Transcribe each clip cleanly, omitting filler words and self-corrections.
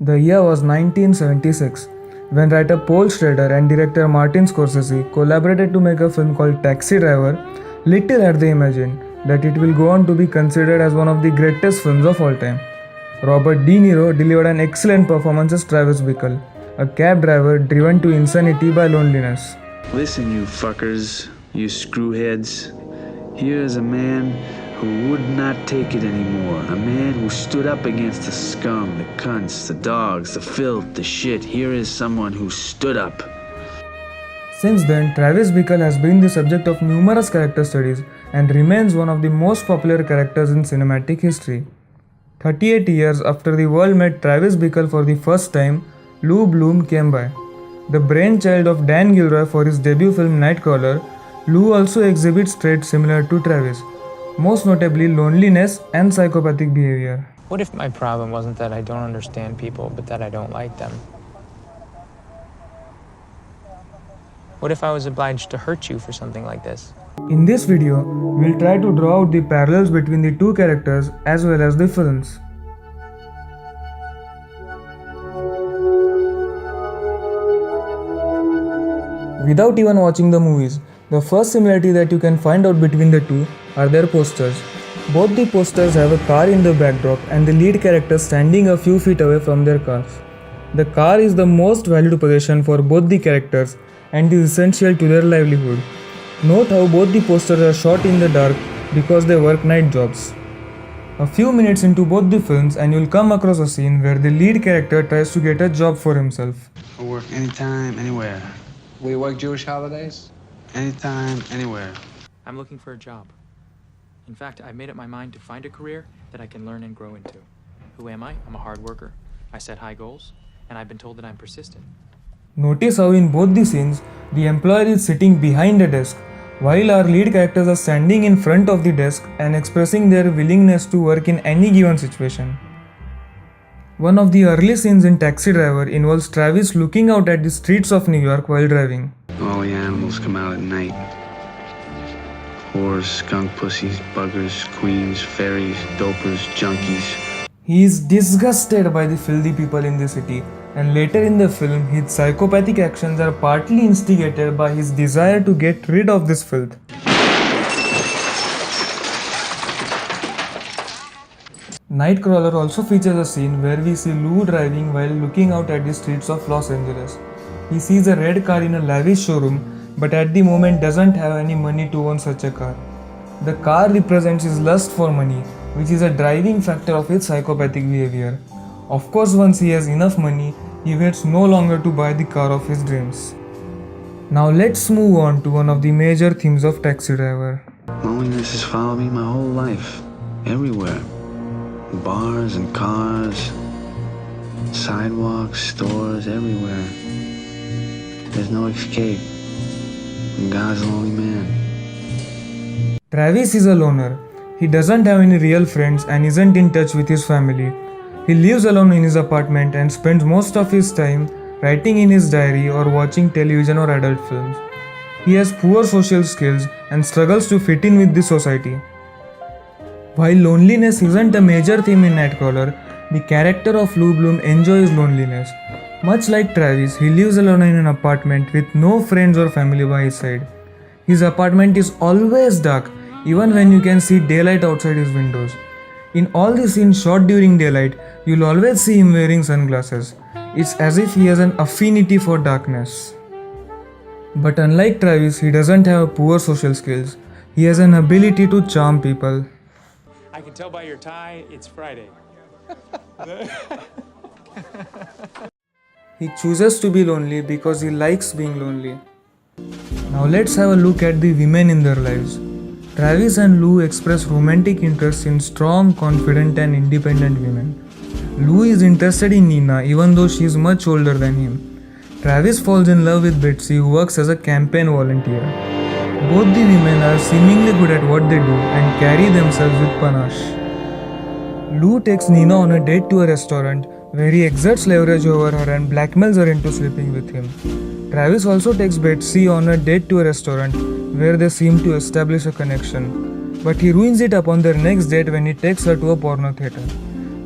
The year was 1976, when writer Paul Schrader and director Martin Scorsese collaborated to make a film called Taxi Driver. Little had they imagined that it will go on to be considered as one of the greatest films of all time. Robert De Niro delivered an excellent performance as Travis Bickle, a cab driver driven to insanity by loneliness. Listen, you fuckers, you screwheads. Here is a man who would not take it anymore. A man who stood up against the scum, the cunts, the dogs, the filth, the shit. Here is someone who stood up. Since then, Travis Bickle has been the subject of numerous character studies and remains one of the most popular characters in cinematic history. 38 years after the world met Travis Bickle for the first time, Lou Bloom came by. The brainchild of Dan Gilroy for his debut film Nightcrawler, Lou also exhibits traits similar to Travis, most notably loneliness and psychopathic behavior. What if my problem wasn't that I don't understand people, but that I don't like them? What if I was obliged to hurt you for something like this? In this video, we'll try to draw out the parallels between the two characters as well as the films. Without even watching the movies, the first similarity that you can find out between the two are their posters. Both the posters have a car in the backdrop and the lead character standing a few feet away from their cars. The car is the most valued possession for both the characters and is essential to their livelihood. Note how both the posters are shot in the dark because they work night jobs. A few minutes into both the films and you'll come across a scene where the lead character tries to get a job for himself. I work anytime, anywhere. We work Jewish holidays? Anytime, anywhere. I'm looking for a job. In fact, I've made up my mind to find a career that I can learn and grow into. Who am I? I'm a hard worker. I set high goals, and I've been told that I'm persistent. Notice how in both the scenes, the employer is sitting behind a desk, while our lead characters are standing in front of the desk and expressing their willingness to work in any given situation. One of the early scenes in Taxi Driver involves Travis looking out at the streets of New York while driving. All the animals come out at night. Whores, skunk pussies, buggers, queens, fairies, dopers, junkies. He is disgusted by the filthy people in the city, and later in the film, his psychopathic actions are partly instigated by his desire to get rid of this filth. Nightcrawler also features a scene where we see Lou driving while looking out at the streets of Los Angeles. He sees a red car in a lavish showroom, but at the moment doesn't have any money to own such a car. The car represents his lust for money, which is a driving factor of his psychopathic behavior. Of course, once he has enough money, he waits no longer to buy the car of his dreams. Now let's move on to one of the major themes of Taxi Driver. Loneliness has followed me my whole life. Everywhere. Bars and cars. Sidewalks, stores, everywhere. There's no escape. And God's a lonely man. Travis is a loner. He doesn't have any real friends and isn't in touch with his family. He lives alone in his apartment and spends most of his time writing in his diary or watching television or adult films. He has poor social skills and struggles to fit in with the society. While loneliness isn't a major theme in Nightcrawler, the character of Lou Bloom enjoys loneliness. Much like Travis, he lives alone in an apartment with no friends or family by his side. His apartment is always dark, even when you can see daylight outside his windows. In all the scenes shot during daylight, you'll always see him wearing sunglasses. It's as if he has an affinity for darkness. But unlike Travis, he doesn't have poor social skills. He has an ability to charm people. I can tell by your tie, it's Friday. He chooses to be lonely because he likes being lonely. Now let's have a look at the women in their lives. Travis and Lou express romantic interest in strong, confident and independent women. Lou is interested in Nina even though she is much older than him. Travis falls in love with Betsy, who works as a campaign volunteer. Both the women are seemingly good at what they do and carry themselves with panache. Lou takes Nina on a date to a restaurant where he exerts leverage over her and blackmails her into sleeping with him. Travis also takes Betsy on a date to a restaurant where they seem to establish a connection, but he ruins it upon their next date when he takes her to a porno theater.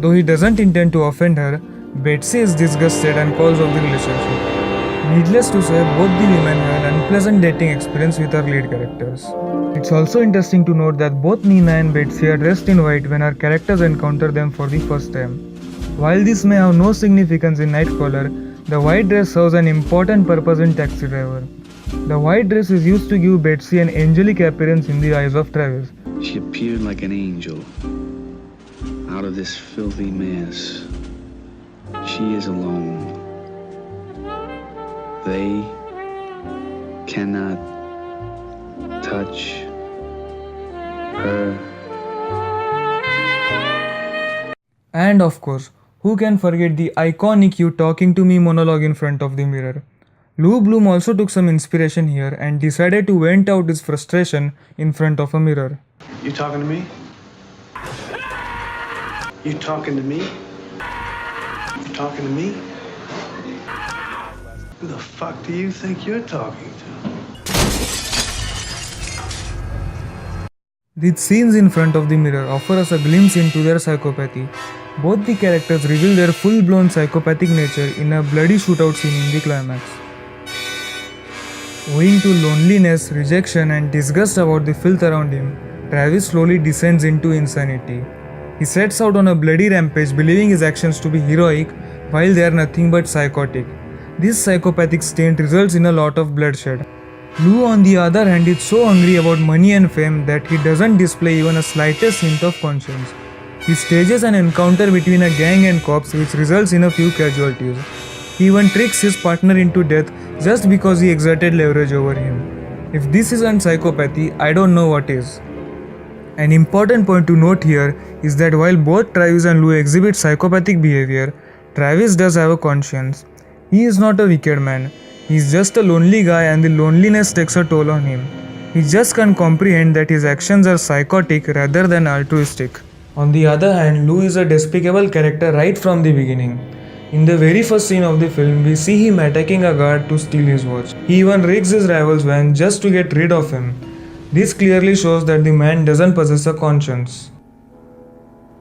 Though he doesn't intend to offend her, Betsy is disgusted and calls off the relationship. Needless to say, both the women had an unpleasant dating experience with our lead characters. It's also interesting to note that both Nina and Betsy are dressed in white when our characters encounter them for the first time. While this may have no significance in Nightcrawler, the white dress serves an important purpose in Taxi Driver. The white dress is used to give Betsy an angelic appearance in the eyes of Travis. She appeared like an angel out of this filthy mess. She is alone. They cannot touch her. And of course, who can forget the iconic "You Talking to Me" monologue in front of the mirror? Lou Bloom also took some inspiration here and decided to vent out his frustration in front of a mirror. You talking to me? You talking to me? You talking to me? Who the fuck do you think you're talking to? These scenes in front of the mirror offer us a glimpse into their psychopathy. Both the characters reveal their full-blown psychopathic nature in a bloody shootout scene in the climax. Owing to loneliness, rejection, and disgust about the filth around him, Travis slowly descends into insanity. He sets out on a bloody rampage, believing his actions to be heroic while they are nothing but psychotic. This psychopathic state results in a lot of bloodshed. Lou, on the other hand, is so hungry about money and fame that he doesn't display even a slightest hint of conscience. He stages an encounter between a gang and cops which results in a few casualties. He even tricks his partner into death just because he exerted leverage over him. If this isn't psychopathy, I don't know what is. An important point to note here is that while both Travis and Lou exhibit psychopathic behavior, Travis does have a conscience. He is not a wicked man. He is just a lonely guy and the loneliness takes a toll on him. He just can't comprehend that his actions are psychotic rather than altruistic. On the other hand, Lou is a despicable character right from the beginning. In the very first scene of the film, we see him attacking a guard to steal his watch. He even rigs his rival's van just to get rid of him. This clearly shows that the man doesn't possess a conscience.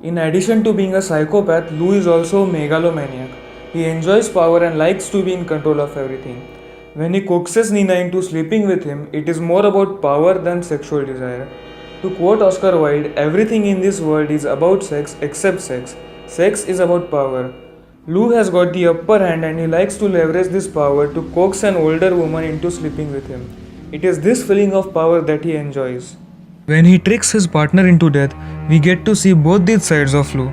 In addition to being a psychopath, Lou is also a megalomaniac. He enjoys power and likes to be in control of everything. When he coaxes Nina into sleeping with him, it is more about power than sexual desire. To quote Oscar Wilde, everything in this world is about sex except sex. Sex is about power. Lou has got the upper hand and he likes to leverage this power to coax an older woman into sleeping with him. It is this feeling of power that he enjoys. When he tricks his partner into death, we get to see both these sides of Lou.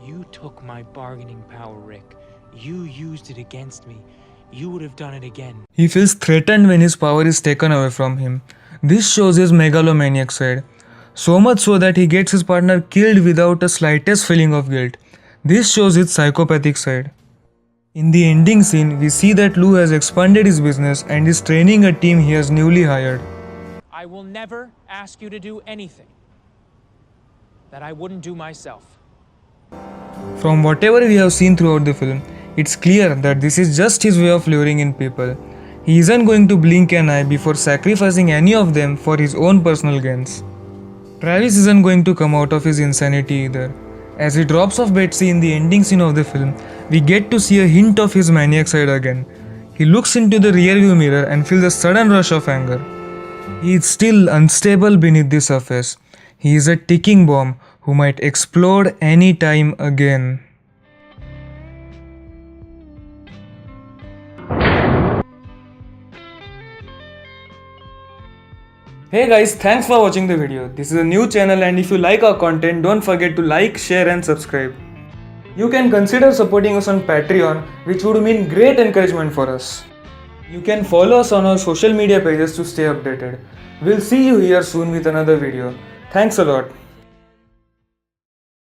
You took my bargaining power, Rick. You used it against me. You would have done it again. He feels threatened when his power is taken away from him. This shows his megalomaniac side. So much so that he gets his partner killed without a slightest feeling of guilt. This shows his psychopathic side. In the ending scene, we see that Lou has expanded his business and is training a team he has newly hired. I will never ask you to do anything that I wouldn't do myself. From whatever we have seen throughout the film, it's clear that this is just his way of luring in people. He isn't going to blink an eye before sacrificing any of them for his own personal gains. Travis isn't going to come out of his insanity either. As he drops off Betsy in the ending scene of the film, we get to see a hint of his maniac side again. He looks into the rearview mirror and feels a sudden rush of anger. He is still unstable beneath the surface. He is a ticking bomb who might explode any time again. Hey guys, thanks for watching the video. This is a new channel and if you like our content, don't forget to like, share and subscribe. You can consider supporting us on Patreon, which would mean great encouragement for us. You can follow us on our social media pages to stay updated. We'll see you here soon with another video. Thanks a lot.